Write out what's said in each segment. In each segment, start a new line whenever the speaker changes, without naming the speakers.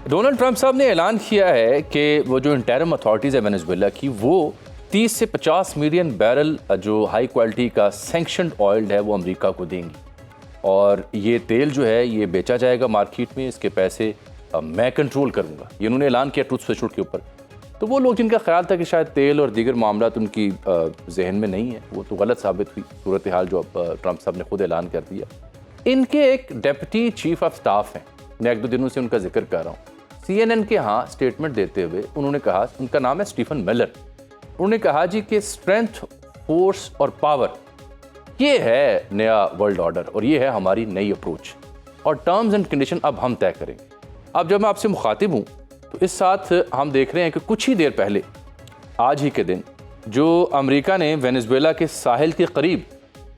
Donald Trump साहब ने ऐलान किया है कि वो जो इंटरिम अथॉरिटीज़ है वेनेजुएला की, वो 30 से 50 मिलियन बैरल जो हाई क्वालिटी का सैंक्शनड ऑयल है वो अमेरिका को देंगी, और ये तेल जो है ये बेचा जाएगा मार्केट में, इसके पैसे मैं कंट्रोल करूँगा। ये उन्होंने ऐलान किया ट्रूथ सोशल के ऊपर। तो वो लोग जिनका ख्याल था कि शायद तेल और दीगर मामला उनकी जहन में नहीं है, वो तो गलत साबित हुई सूरत हाल जो अब ट्रंप साहब ने खुद ऐलान कर दिया। इनके एक डेप्टी चीफ ऑफ स्टाफ हैं, मैं एक दो दिनों से उनका जिक्र कर रहा हूँ, CNN के यहाँ स्टेटमेंट देते हुए उन्होंने कहा, उनका नाम है स्टीफन मिलर, उन्होंने कहा जी कि स्ट्रेंथ, फोर्स और पावर ये है नया वर्ल्ड ऑर्डर और ये है हमारी नई अप्रोच, और टर्म्स एंड कंडीशन अब हम तय करेंगे। अब जब मैं आपसे मुखातिब हूँ तो इस साथ हम देख रहे हैं कि कुछ ही देर पहले, आज ही के दिन, जो अमेरिका ने वेनेजुएला के साहिल के करीब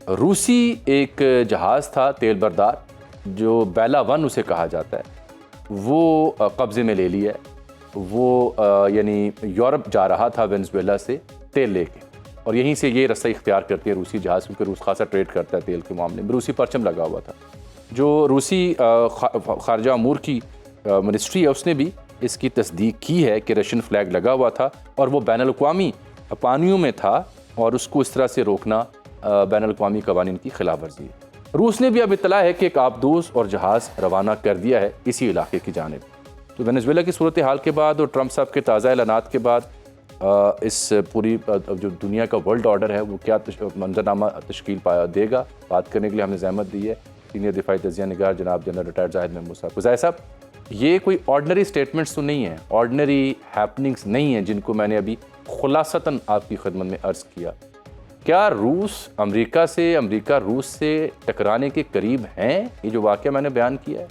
रूसी एक जहाज़ था तेल बरदार, जो बेला 1 उसे कहा जाता है, वो कब्ज़े में ले लिया है। वो यानी यूरोप जा रहा था वेनेजुएला से तेल लेके, और यहीं से ये रास्ता इख्तियार करती है रूसी जहाज़, क्योंकि रूस खासा ट्रेड करता है तेल के मामले में। रूसी परचम लगा हुआ था। जो रूसी खारजा अमूर की मिनिस्ट्री है उसने भी इसकी तस्दीक की है कि रशियन फ्लैग लगा हुआ था और वो बैनुल-अक़वामी पानियों में था, और उसको इस तरह से रोकना बैनुल-अक़वामी कवानीन की खिलाफ वर्जी है। रूस ने भी अब इत्तला है कि एक आबदोज़ और जहाज़ रवाना कर दिया है इसी इलाके की जानिब। तो वेनेजुएला की सूरत हाल के बाद और ट्रंप साहब के ताज़ा ऐलानात के बाद इस पूरी जो दुनिया का वर्ल्ड ऑर्डर है वो क्या मंजरनामा तश्कील देगा, बात करने के लिए हमने ज़हमत दी है सीनियर दिफाई तजिया निगार जनाब जनरल रिटायर्ड जाहिद महमूद साहब। ज़ाहिद साहब, ये कोई ऑर्डनरी स्टेटमेंट्स तो नहीं है, ऑर्डनरी हैपनिंग्स नहीं हैं जिनको मैंने अभी खुलासतन आपकी खिदमत में अर्ज़ किया। क्या रूस अमेरिका रूस से टकराने के करीब हैं, ये जो वाक़या मैंने बयान किया है?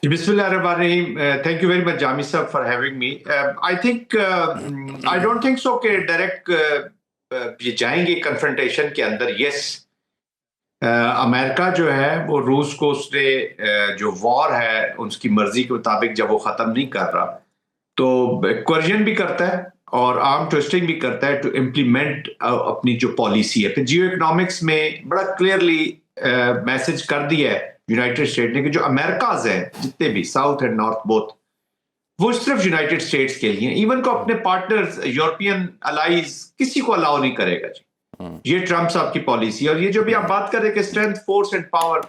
बिस्मिल्लाहिर्रहमानिर्रहीम। Thank you very much Jami sahab for having me. I think I don't think so कि डायरेक्ट ये जाएंगे कन्फ्रंटेशन के अंदर। यस, अमेरिका जो है वो रूस को उसने जो वॉर है उसकी मर्जी के मुताबिक जब वो ख़त्म नहीं कर रहा तो क्वर्जन भी करता है और आर्म ट्विस्टिंग भी करता है टू इम्प्लीमेंट अपनी जो पॉलिसी है। फिर जियो इकोनॉमिक्स में बड़ा क्लियरली मैसेज कर दिया है यूनाइटेड स्टेट ने कि जो अमेरिकाज हैं जितने भी साउथ एंड नॉर्थ बोथ, वो सिर्फ यूनाइटेड स्टेट्स के लिए, इवन को अपने पार्टनर्स यूरोपियन अलाइज किसी को अलाउ नहीं करेगा जी। ये ट्रंप साहब की पॉलिसी। और ये जो भी आप बात कर रहे हैं strength, force and power,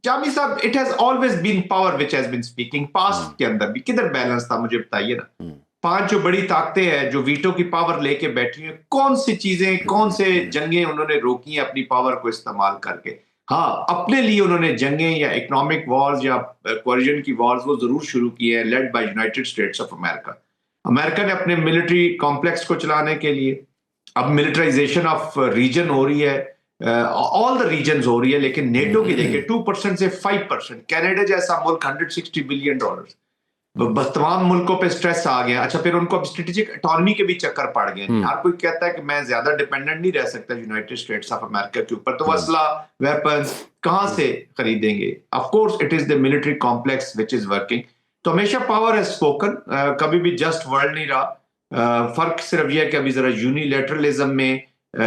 Jami sahab, it has always been power which has been speaking. Past के अंदर भी किधर बैलेंस था, मुझे बताइए ना। 5 जो बड़ी ताकतें हैं जो वीटो की पावर लेके बैठी हैं, कौन सी चीजें, कौन से जंगें उन्होंने रोकी हैं अपनी पावर को इस्तेमाल करके? हाँ, अपने लिए उन्होंने जंगें या इकोनॉमिक वॉर्स या क्वर्जन की वॉर्स वो जरूर शुरू की है, led by United states of America. America ने अपने मिलिट्री कॉम्प्लेक्स को चलाने के लिए, अब मिलिटराइजेशन ऑफ रीजन हो रही है, ऑल द रीजन्स हो रही है, लेकिन नेटो की देखिए 2% से 5%, कनाडा जैसा मुल्क $160 बिलियन, बस तमाम मुल्कों पे स्ट्रेस आ गया। अच्छा, फिर उनको अब स्ट्रेटेजिक ऑटोनॉमी के भी चक्कर पड़ गए। हर कोई कहता है कि मैं ज्यादा डिपेंडेंट नहीं रह सकता यूनाइटेड स्टेट्स ऑफ अमेरिका के ऊपर, तो असला, वेपन्स कहां से खरीदेंगे? Of course it is the military complex which is working. तो हमेशा पावर हैज स्पोकन, कभी भी जस्ट वर्ल्ड नहीं रहा। फर्क सिर्फ यह है कि अभी जरा यूनिलैटरलिज्म में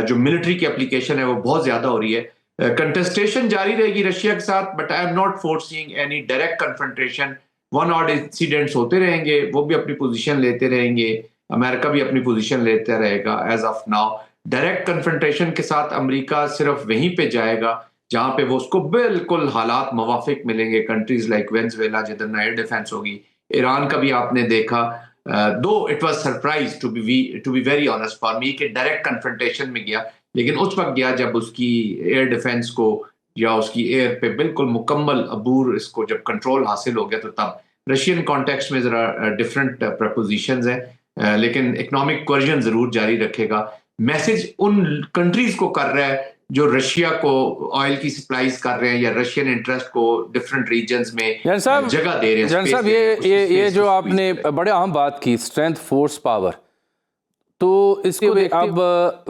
जो मिलिट्री की एप्लीकेशन है वो बहुत ज्यादा हो रही है। कंटेस्टेशन जारी रहेगी रशिया के साथ, but I am not forcing any direct confrontation. One odd incidents होते रहेंगे, वो भी अपनी पोजीशन लेते रहेंगे, अमेरिका भी अपनी पोजीशन लेता रहेगा। As of now direct confrontation के साथ अमेरिका सिर्फ वहीं पे जाएगा जहां पे वो उसको बिल्कुल हालात मुवाफिक मिलेंगे। कंट्रीज लाइक वेनेजुएला जिधर ना एयर डिफेंस होगी, ईरान का भी आपने देखा, though it was surprise to be very honest for me कि डायरेक्ट कन्फ्रंटेशन में गया, लेकिन उस वक्त गया जब उसकी एयर डिफेंस को या उसकी एयर पे बिल्कुल मुकम्मल अबूर इसको जब कंट्रोल हासिल हो गया, तो तब रशियन कॉन्टेक्स्ट में जरा डिफरेंट प्रपोजिशंस हैं, लेकिन इकोनॉमिक क्वर्जन जरूर जारी रखेगा। मैसेज उन कंट्रीज को कर रहा है जो रशिया को ऑयल की सप्लाईज कर रहे हैं या रशियन इंटरेस्ट को डिफरेंट रीजन्स में जगह दे रहे हैं।
जन साहब, ये जो आपने बड़े अहम बात की, स्ट्रेंथ, फोर्स, पावर, तो इसके अब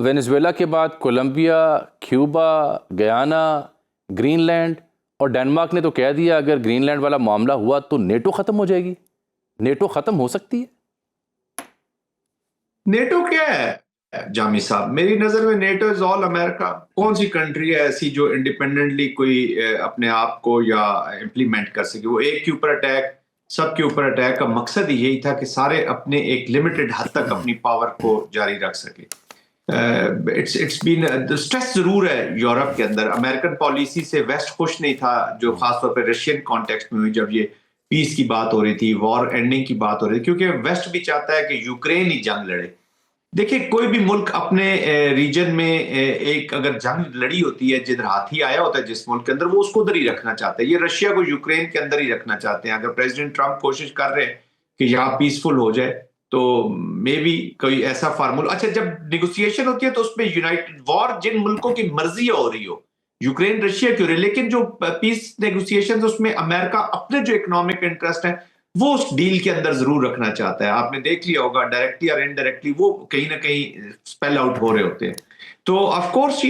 वेनेजुएला के बाद कोलंबिया, क्यूबा, गयाना, ग्रीनलैंड और डेनमार्क ने तो कह दिया अगर ग्रीनलैंड वाला मामला हुआ तो नेटो खत्म हो जाएगी। नेटो खत्म हो सकती है?
नेटो क्या है? जामी साहब, मेरी नजर में नेटो इज ऑल अमेरिका। कौन सी कंट्री है ऐसी जो इंडिपेंडेंटली कोई अपने आप को या इम्प्लीमेंट कर सके? वो एक के ऊपर अटैक, सबके ऊपर अटैक का मकसद ही यही था कि सारे अपने एक लिमिटेड हद तक अपनी पावर को जारी रख सके। इट्स बीन स्ट्रेस जरूर है यूरोप के अंदर। अमेरिकन पॉलिसी से वेस्ट खुश नहीं था, जो खासतौर पर रशियन कॉन्टेक्स्ट में हुई, जब ये पीस की बात हो रही थी, वॉर एंडिंग की बात हो रही थी, क्योंकि वेस्ट भी चाहता है कि यूक्रेन ही जंग लड़े। देखिए, कोई भी मुल्क अपने रीजन में एक अगर जंग लड़ी होती है, जिधर हाथी आया होता है जिस मुल्क के अंदर, वो उसको उधर ही रखना चाहते हैं। ये रशिया को यूक्रेन के अंदर ही रखना चाहते हैं। अगर प्रेसिडेंट ट्रंप कोशिश कर रहे हैं कि यहाँ पीसफुल हो जाए, तो मे बी कोई ऐसा फार्मूला। अच्छा, जब निगोसिएशन होती है तो उसमें यूनाइटेड वॉर जिन मुल्कों की मर्जी हो रही हो, यूक्रेन रशिया की हो रही है, लेकिन जो पीस नेगोसिएशन उसमें अमेरिका अपने जो इकोनॉमिक इंटरेस्ट है वो उस डील के अंदर जरूर रखना चाहता है। आपने देख लिया होगा, डायरेक्टली और इनडायरेक्टली वो कहीं ना कहीं स्पेल आउट हो रहे होते हैं। तो ऑफ कोर्स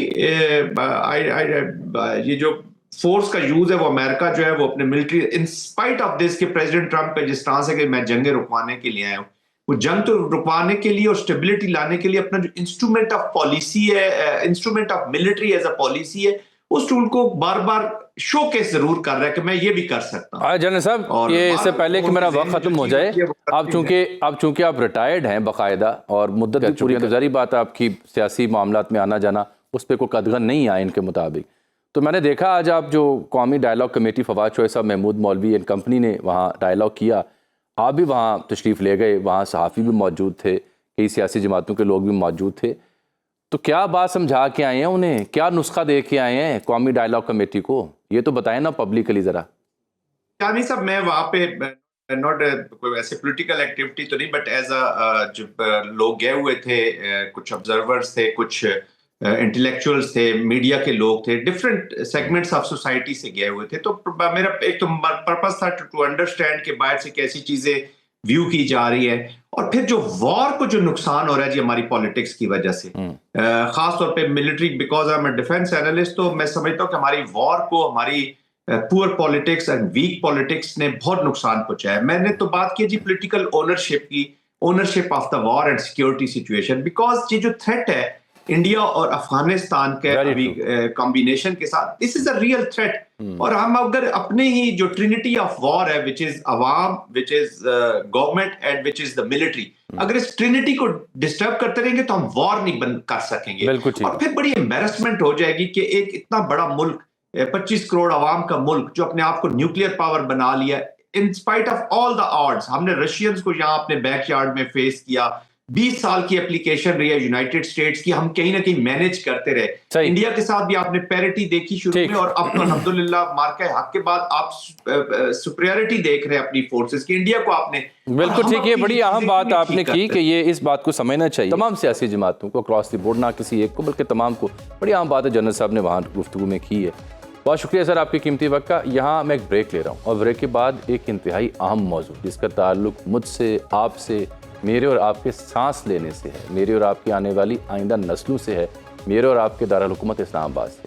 ये जो फोर्स का यूज है वो अमेरिका जो है वो अपने military, in spite of this कि प्रेसिडेंट ट्रंप का जिस तरह से कि मैं जंगे रुकवाने के लिए आया हूं, वो जंग तो रुकवाने के लिए और स्टेबिलिटी लाने के लिए अपना जो इंस्ट्रूमेंट ऑफ पॉलिसी है, instrument of military as a policy है, उस टूल को बार बार शोकेस जरूर कर रहा है कि मैं ये भी कर सकता हूं।
जनरल साहब, ये इससे पहले कि मेरा वक्त खत्म हो जाए, आप चूंकि आप रिटायर्ड हैं बाकायदा और मुद्दत भी पूरी, तो ज़ाहिर बात है आपकी सियासी मामलात में आना जाना उस पर कोई कदगन नहीं आए इनके मुताबिक। तो मैंने देखा आज आप जो कौमी डायलॉग कमेटी, फवाद चौधरी साहब, महमूद मौलवी एंड कंपनी ने वहाँ डायलॉग किया, आप भी वहाँ तशरीफ़ ले गए, वहाँ सहाफ़ी भी मौजूद थे, कई सियासी जमातों के लोग भी मौजूद थे। तो क्या बात समझा के आए हैं उन्हें, क्या नुस्खा दे के आए हैं कौमी डायलॉग कमेटी को? ये तो बताएं ना पब्लिकली ज़रा।
नहीं साहब, मैं वहाँ पे नॉट कोई ऐसे पॉलिटिकल एक्टिविटी तो नहीं, बट एज अ जब लोग गए हुए थे, कुछ ऑब्जर्वर्स थे, कुछ इंटेलेक्चुअल्स थे, मीडिया के लोग थे, डिफरेंट सेगमेंट्स ऑफ सोसाइटी से गए हुए थे। तो मेरा एक तो पर्पस था टू अंडरस्टैंड कि बाहर से कैसी चीजें व्यू की जा रही है, और फिर जो वॉर को जो नुकसान हो रहा है जी हमारी पॉलिटिक्स की वजह से, खास तौर पे military, because I am a defence analyst, तो मैं समझता हूँ कि हमारी वॉर को हमारी poor politics and weak politics ने बहुत नुकसान पहुंचाया। मैंने तो बात की जी पॉलिटिकल ओनरशिप की, ownership of the war and security situation, because ये जो थ्रेट है इंडिया और अफगानिस्तान के अभी कॉम्बिनेशन के साथ, this is a real threat. और हम अगर अपने ही जो ट्रिनिटी ऑफ वॉर है, which is Awam, which is government and which is the military, अगर इस ट्रिनिटी को डिस्टर्ब करते रहेंगे तो हम वॉर नहीं बंद कर सकेंगे, और फिर बड़ी एम्बेरसमेंट हो जाएगी कि एक इतना बड़ा मुल्क, 25 करोड़ आवाम का मुल्क, जो अपने आप को न्यूक्लियर पावर बना लिया, in spite of all the odds. हमने रशियंस को यहाँ अपने बैकयार्ड में फेस किया, 20 साल की एप्लीकेशन रही है यूनाइटेड स्टेट्स की, हम कहीं ना कहीं मैनेज करते रहे। इंडिया के साथ भी आपने पैरिटी देखी शुरू में, और अब तो अल्हम्दुलिल्लाह मार्का हक के बाद आप सुपीरियरिटी देख रहे हैं अपनी फोर्सेस की। इंडिया को आपने
बिल्कुल ठीक है, बड़ी अहम बात आपने की कि ये इस बात को समझना चाहिए तमाम सियासी जमातों को, क्रॉस द बोर्ड, ना किसी एक को बल्कि तमाम को। बड़ी अहम बात है जनरल साहब ने वहाँ गुफ्तगू में की है। बहुत शुक्रिया सर आपके कीमती वक्त का। यहाँ मैं एक ब्रेक ले रहा हूँ और ब्रेक के बाद एक इंतहाई अहम मौजूद जिसका ताल्लुक मुझसे, आपसे, मेरे और आपके सांस लेने से है, मेरे और आपकी आने वाली आइंदा नस्लों से है, मेरे और आपके दारुल हुकूमत इस्लामाबाद से।